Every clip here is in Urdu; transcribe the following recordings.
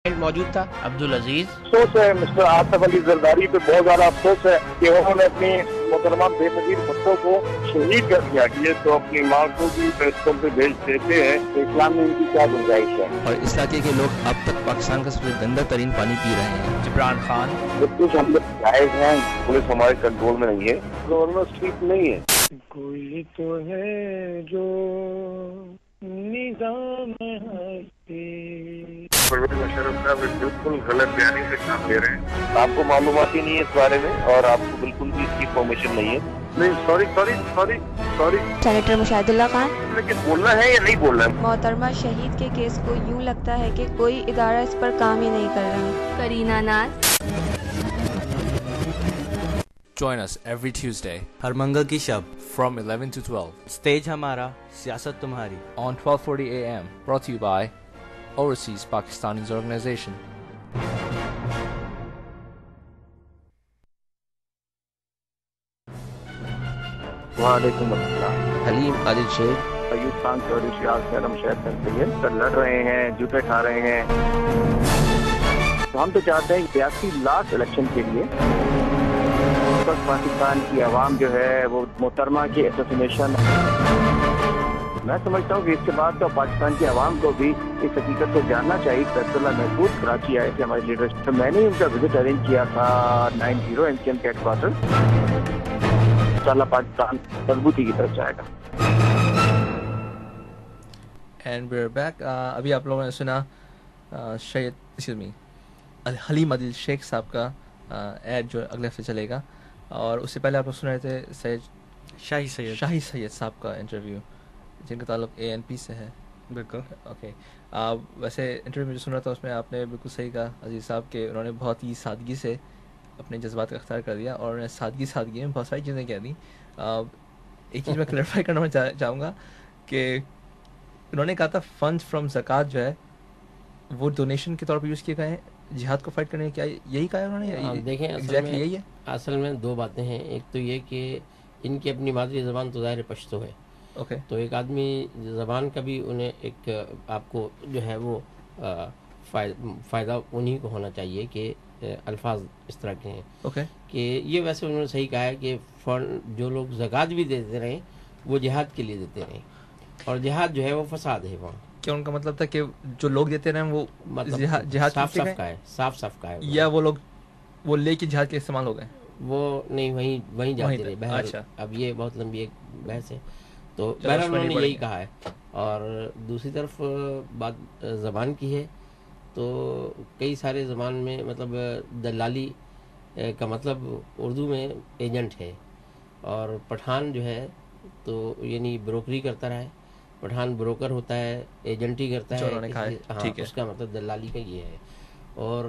موجود تھا عبدالعزیز. افسوس ہے مسٹر آصف علی زرداری پہ بہت زیادہ افسوس ہے کہ انہوں نے اپنی محترمہ بے نظیر بھٹو کو شہید کر دیا. یہ تو اپنی ماں کو بھی پیسوں پہ بھیج دیتے ہیں. اسلام میں ان کی کیا گنجائش ہے؟ اور اس علاقے کے لوگ اب تک پاکستان کا سب سے گندا ترین پانی پی رہے ہیں. جبران خان. سب کچھ ہم لوگ جائز ہیں, پولیس ہمارے کنٹرول میں نہیں ہے, گورنمنٹ ٹھیک نہیں ہے. کوئی تو ہے جو نظام پرویز مشرف صاحب بالکل غلط بیانی سے کام لے رہے ہیں. آپ کو معلومات ہی نہیں ہے اس بارے میں اور آپ کو بالکل بھی اس کی انفارمیشن نہیں ہے. نہیں سوری سینیٹر مشاہد اللہ خان. لیکن بولنا ہے یا نہیں بولنا ہے؟ محترمہ شہید کے کیس کو یوں لگتا ہے کہ کوئی ادارہ اس پر کام ہی نہیں کر رہا. کرینہ ناز. Join us every Tuesday ہر منگل کی شب from 11 to 12 سٹیج ہمارا سیاست تمہاری on 12:40 a.m. brought to you by Overseas Pakistanis Organization. وعلیکم السلام. حلیم عادل شیخ, ایوب خان چودھری, شیاض خیرم, شہد سید سر لڑ رہے ہیں, جوتے کھا رہے ہیں. تو ہم تو چاہتے ہیں 82 لاکھ الیکشن کے لیے بس پاکستان کی عوام جو ہے وہ محترمہ کی اسیسینیشن. میں سمجھتا ہوں کہ اس کے بعد تو پاکستان کی عوام کو بھی اس حقیقت کو جاننا چاہیے. فیصل اللہ محفوظ کراچی آئے تھے ہمارے لیڈرشپ, تو میں نے ان کا وزٹ ارینج کیا تھا 90 MCM کے ہیڈ کوارٹر. انشاءاللہ پاکستان مضبوطی کی طرف جائے گا. And we are back. ابھی آپ لوگوں نے سنا حلیم عادل شیخ صاحب کا ایڈ جو اگلے ہفتے چلے گا, اور اس سے پہلے آپ لوگ سن رہے تھے شاہی سید صاحب کا انٹرویو جن کا تعلق ANP سے ہے. بالکل اوکے. ویسے انٹرویو میں جو سن رہا تھا اس میں آپ نے بالکل صحیح کہا عزیز صاحب کہ انہوں نے بہت ہی سادگی سے اپنے جذبات کا اختیار کر دیا, اور انہوں نے سادگی میں بہت ساری چیزیں کہہ دیں. ایک چیز میں کلیئرفائی کرنا چاہوں گا کہ انہوں نے کہا تھا فنڈز فرام زکوٰۃ جو ہے وہ ڈونیشن کے طور پر یوز کیے گئے ہیں جہاد کو فائٹ کرنے کے. کیا یہی کہا انہوں نے؟ دیکھیں یہی ہے اصل میں دو باتیں ہیں. ایک تو یہ کہ ان کی اپنی مادری زبان تو ظاہر پشتو ہے. اوکے. تو ایک آدمی زبان کا بھی انہیں ایک آپ کو جو ہے وہ فائدہ انہی کو ہونا چاہیے کہ الفاظ اس طرح کے ہیں. اوکے. کہ یہ ویسے انہوں نے صحیح کہا ہے کہ فنڈ جو لوگ زکوٰۃ بھی دیتے رہیں وہ جہاد کے لیے دیتے رہیں, اور جہاد جو ہے وہ فساد ہے وہاں. کیا ان کا مطلب تھا کہ جو لوگ دیتے رہے وہ مطلب جہاد صاف صاف کا ہے, یا وہ لوگ وہ لے کے جہاد کے استعمال ہو گئے؟ وہ نہیں, وہیں جاتے رہے. بہرحال اچھا, اب یہ بہت لمبی ایک بحث ہے. تو بہرحال انہوں نے یہی کہا ہے. اور دوسری طرف بات زبان کی ہے, تو کئی سارے زبان میں مطلب دلالی کا مطلب اردو میں ایجنٹ ہے, اور پٹھان جو ہے تو یعنی بروکری کرتا رہا ہے. پٹھان بروکر ہوتا ہے, ایجنٹی کرتا ہے. ہاں, اس کا مطلب دلالی کا یہ ہے. اور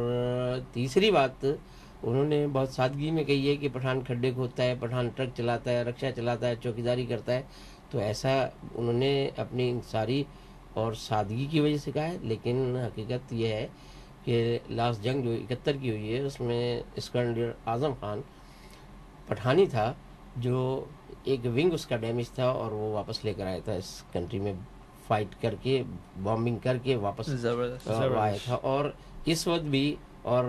تیسری بات انہوں نے بہت سادگی میں کہی ہے کہ پٹھان کھڈے کھودتا ہے, پٹھان ٹرک چلاتا ہے, رکشہ چلاتا ہے, چوکیداری کرتا ہے. تو ایسا انہوں نے اپنی انصاری اور سادگی کی وجہ سے کہا ہے. لیکن حقیقت یہ ہے کہ لاسٹ جنگ جو 71 کی ہوئی ہے اس میں اسکندر اعظم خان پٹھانی تھا, جو ایک ونگ اس کا ڈیمیج تھا, اور وہ واپس لے کر آیا تھا اس کنٹری میں, فائٹ کر کے بامبنگ کر کے واپس آیا تھا. اور اس وقت بھی, اور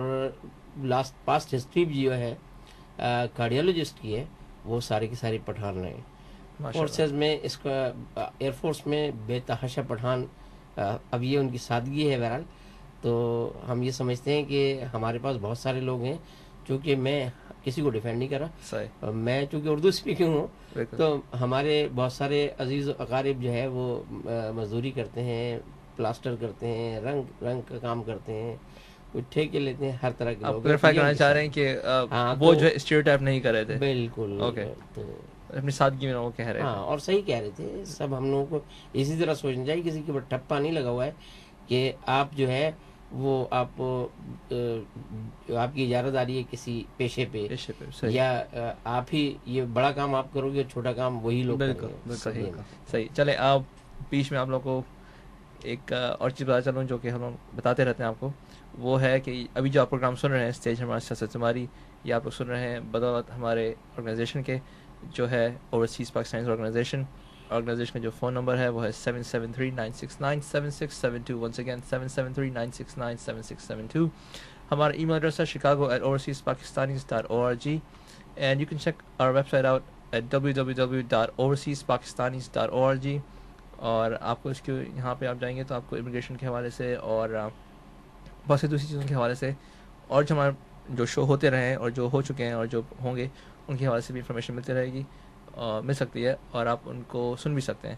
پاسٹ ہسٹری بھی جو ہے کارڈیالوجسٹ کی ہے, وہ سارے کی ساری پٹھان رہے ہیں. فورسز میں اس کا ایئر فورس میں بے تحاشا پٹھان. اب یہ ان کی سادگی ہے. بہرحال تو ہم یہ سمجھتے ہیں کہ ہمارے پاس بہت سارے لوگ ہیں, چونکہ میں کسی کو ڈیفینڈ نہیں کر رہا, میں چونکہ اردو اسپیکنگ ہوں, تو ہمارے بہت سارے عزیز و اقارب جو ہے وہ مزدوری کرتے ہیں, پلاسٹر کرتے ہیں, رنگ کا کام کرتے ہیں, کچھ ٹھیکے لیتے ہیں, ہر طرح کے. آپ کلیئرفائی کرنا چاہ رہے ہیں کہ وہ جو اسٹیریوٹائپ نہیں کر رہے تھے؟ بالکل. تو اپنی سادگی میں وہ کہہ رہے ہیں. ہاں, اور صحیح کہہ رہے تھے. سب ہم لوگوں کو اسی طرح سوچنا چاہیے. کسی کے اوپر ٹھپا نہیں لگا ہوا ہے کہ آپ جو ہے وہ آپ کی اجارہ داری ہے کسی پیشے پہ, یا آپ ہی یہ بڑا کام آپ کرو گے, چھوٹا کام وہی لوگ. بالکل صحیح. چلے آپ بیچ میں آپ لوگوں کو ایک اور چیز بتا چلوں جو کہ ہم لوگ بتاتے رہتے ہیں آپ کو, وہ ہے کہ ابھی جو آپ پروگرام سن رہے ہیں اسٹیج ہمارا سیاست ہماری, یہ آپ لوگ سن رہے ہیں بدولت ہمارے آرگنائزیشن کے جو ہے اوورسیز پاکستانیز آرگنائزیشن, آرگنائزیشن کا جو فون نمبر ہے وہ ہے 773-969-7672. Once again 773-969-7672. ہمارا ای میل ایڈریس ہے chicago@overseaspakistanis.org, and you can check our website out at www.overseaspakistanis.org. اور آپ کو اس کے یہاں پہ آپ جائیں گے تو آپ کو امیگریشن کے حوالے سے اور بہت سی دوسری چیزوں کے حوالے سے اور جو ہمارے جو شو ہوتے رہے ہیں اور جو ہو چکے ہیں اور جو ہوں گے ان کے حوالے سے بھی انفارمیشن ملتی رہے گی، مل سکتی ہے، اور آپ ان کو سن بھی سکتے ہیں.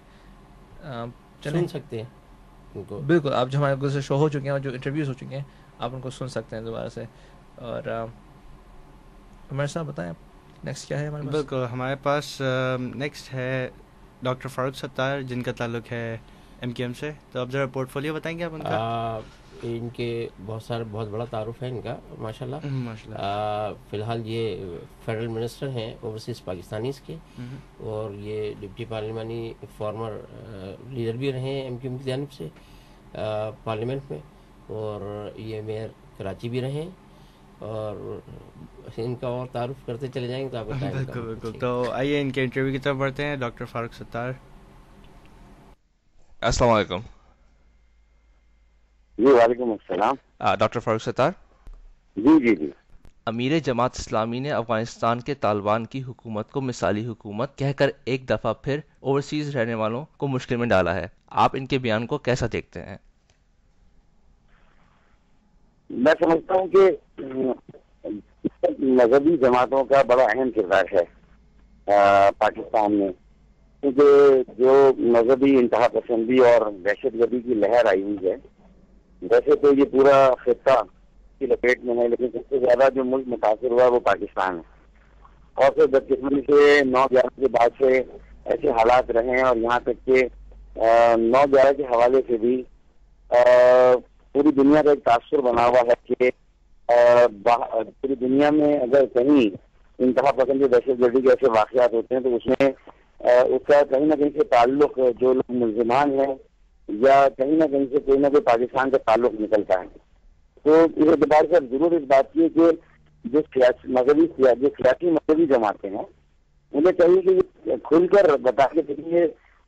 سن سکتے ہیں ان کو، بالکل. آپ جو ہمارے گزشتہ شو ہو چکے ہیں اور جو انٹرویوز ہو چکے ہیں آپ ان کو سن سکتے ہیں دوبارہ سے. اور ہمارے صاحب بتائیں آپ نیکسٹ کیا ہے ہمارے پاس؟ بالکل، ہمارے پاس نیکسٹ ہے ڈاکٹر فاروق ستار، جن کا تعلق ہے MKM سے. تو اب ذرا پورٹ فولیو بتائیں گے آپ ان کا؟ ان کے بہت بڑا تعارف ہے ان کا ماشاءاللہ. فی الحال یہ فیڈرل منسٹر ہیں اوورسیز پاکستانیز کے، اور یہ ڈپٹی پارلیمانی فارمر لیڈر بھی رہے ہیں MKM کی جانب سے پارلیمنٹ میں، اور یہ میئر کراچی بھی رہے ہیں. اور ان کا اور تعارف کرتے چلے جائیں گے تو آپ بتائیں. بالکل. تو آئیے ان کے انٹرویو کی طرف بڑھتے ہیں. ڈاکٹر فاروق ستار. السلام علیکم. جی وعلیکم السلام. ڈاکٹر فاروق ستار. جی امیر جماعت اسلامی نے افغانستان کے طالبان کی حکومت کو مثالی حکومت کہہ کر ایک دفعہ پھر اوورسیز رہنے والوں کو مشکل میں ڈالا ہے. آپ ان کے بیان کو کیسا دیکھتے ہیں؟ میں سمجھتا ہوں کہ مذہبی جماعتوں کا بڑا اہم کردار ہے پاکستان میں، کیونکہ جو مذہبی انتہا پسندی اور دہشت گردی کی لہر آئی ہوئی ہے، ویسے تو یہ پورا خطہ کی لپیٹ میں ہے، لیکن سب سے زیادہ جو ملک متاثر ہوا وہ پاکستان ہے. اور پھر بدقسمتی سے 9/11 کے بعد سے ایسے حالات رہے ہیں، اور یہاں تک کہ 9/11 کے حوالے سے بھی پوری دنیا کا ایک تاثر بنا ہوا ہے کہ پوری دنیا میں اگر کہیں انتہا پسندی دہشت گردی کے ایسے واقعات ہوتے ہیں تو اس میں اس کا کہیں نہ کہیں سے تعلق جو لوگ ملزمان ہیں یا کہیں نہ کہیں سے کوئی نہ کوئی پاکستان کا تعلق نکلتا ہے. تو اس اعتبار سے ضرور اس بات کی ہے کہ جو سیاسی مذہبی جماعتیں ہیں انہیں چاہیے کہ کھل کر بتا کے دیکھیے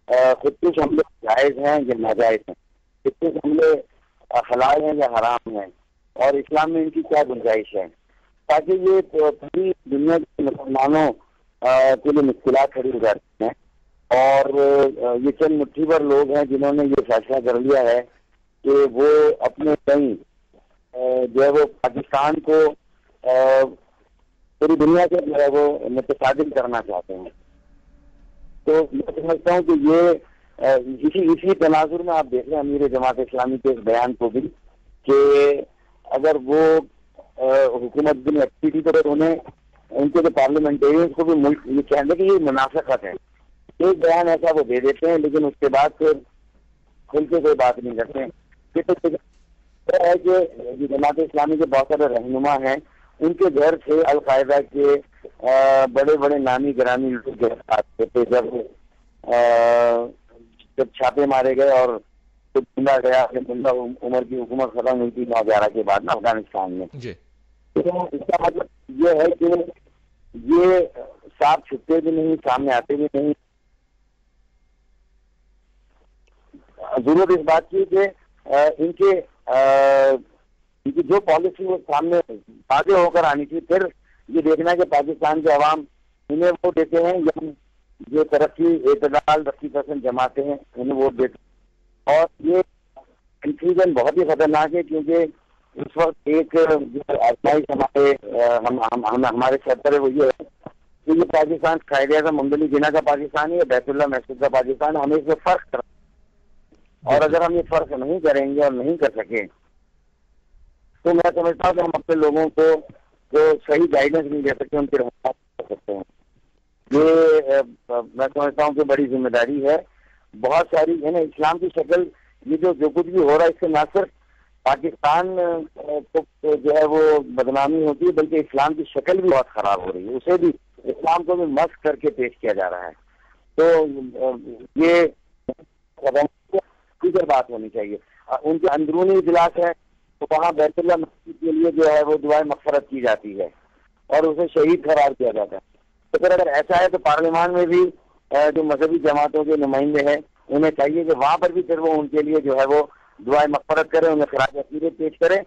خودکش حملے جائز ہیں یا ناجائز ہیں، خودکش حملے حلال ہیں یا حرام ہیں، اور اسلام میں ان کی کیا گنجائش ہے، تاکہ یہ پوری دنیا کے مسلمانوں کے لیے مشکلات کھڑی ہو جاتی ہیں. اور یہ چند مٹھی بھر لوگ ہیں جنہوں نے یہ فیصلہ کر لیا ہے کہ وہ اپنے کہیں جو ہے وہ پاکستان کو پوری دنیا سے جو ہے وہ متصادم کرنا چاہتے ہیں. تو میں سمجھتا ہوں کہ یہ اسی تناظر میں آپ دیکھ رہے ہیں امیر جماعت اسلامی کے اس بیان کو بھی، کہ اگر وہ حکومت بن اچھی تھی تو انہیں ان کے جو پارلیمنٹیرینس کو بھی ملک یہ کہنے کہ یہ منافقت ہے. ایک بیان ایسا وہ دے دیتے ہیں لیکن اس کے بعد پھر کھل کے کوئی بات نہیں کرتے ہیں. ہے کہ جماعت اسلامی کے بہت سارے رہنما ہیں، ان کے گھر سے القاعدہ کے بڑے بڑے نامی گرامی لوگ گرفتار ہوئے تھے جب چھاپے مارے گئے اور زندہ گیا عمر کی حکومت ختم ہوئی تھی 9/11 کے بعد افغانستان میں. تو اس کا مطلب یہ ہے کہ یہ صاف چھپتے بھی نہیں، سامنے آتے بھی نہیں. ضرورت اس بات کی کہ ان کی جو پالیسی وہ سامنے واضح ہو کر آنی تھی. پھر یہ دیکھنا کہ پاکستان کے عوام انہیں ووٹ دیتے ہیں یا جو ترقی اعتدال رقی پسند جماعتیں ہیں انہیں ووٹ دیتے ہیں. اور یہ کنفیوژن بہت ہی خطرناک ہے، کیونکہ اس وقت ایک جو آزمائش ہمارے سر پر ہے وہ یہ ہے کہ یہ پاکستان قائد اعظم ممدنی جناح کا پاکستان ہے یا بیت اللہ محسود کا پاکستان. ہمیں اس میں فرق کرنا، اور اگر ہم یہ فرق نہیں کریں گے اور نہیں کر سکیں تو میں سمجھتا ہوں کہ ہم اپنے لوگوں کو جو صحیح گائیڈنس نہیں دے سکتے ان کی رہنمائی کر سکتے ہیں. یہ میں سمجھتا ہوں کہ بڑی ذمہ داری ہے. بہت ساری یعنی اسلام کی شکل یہ جو کچھ بھی ہو رہا ہے اس سے نہ صرف پاکستان کو جو ہے وہ بدنامی ہوتی ہے بلکہ اسلام کی شکل بھی بہت خراب ہو رہی ہے. اسے بھی اسلام کو بھی مسخ کر کے پیش کیا جا رہا ہے. تو یہ فکر بات ہونی چاہیے. ان کے اندرونی اجلاس ہے تو وہاں بیت اللہ مسجد کے لیے جو ہے وہ دعائیں مغفرت کی جاتی ہے اور اسے شہید قرار دیا جاتا ہے. تو پھر اگر ایسا ہے تو پارلیمان میں بھی جو مذہبی جماعتوں کے نمائندے ہیں انہیں چاہیے کہ وہاں پر بھی پھر وہ ان کے لیے جو ہے وہ دعائیں مغفرت کریں، انہیں خراج عقیدت پیش کریں.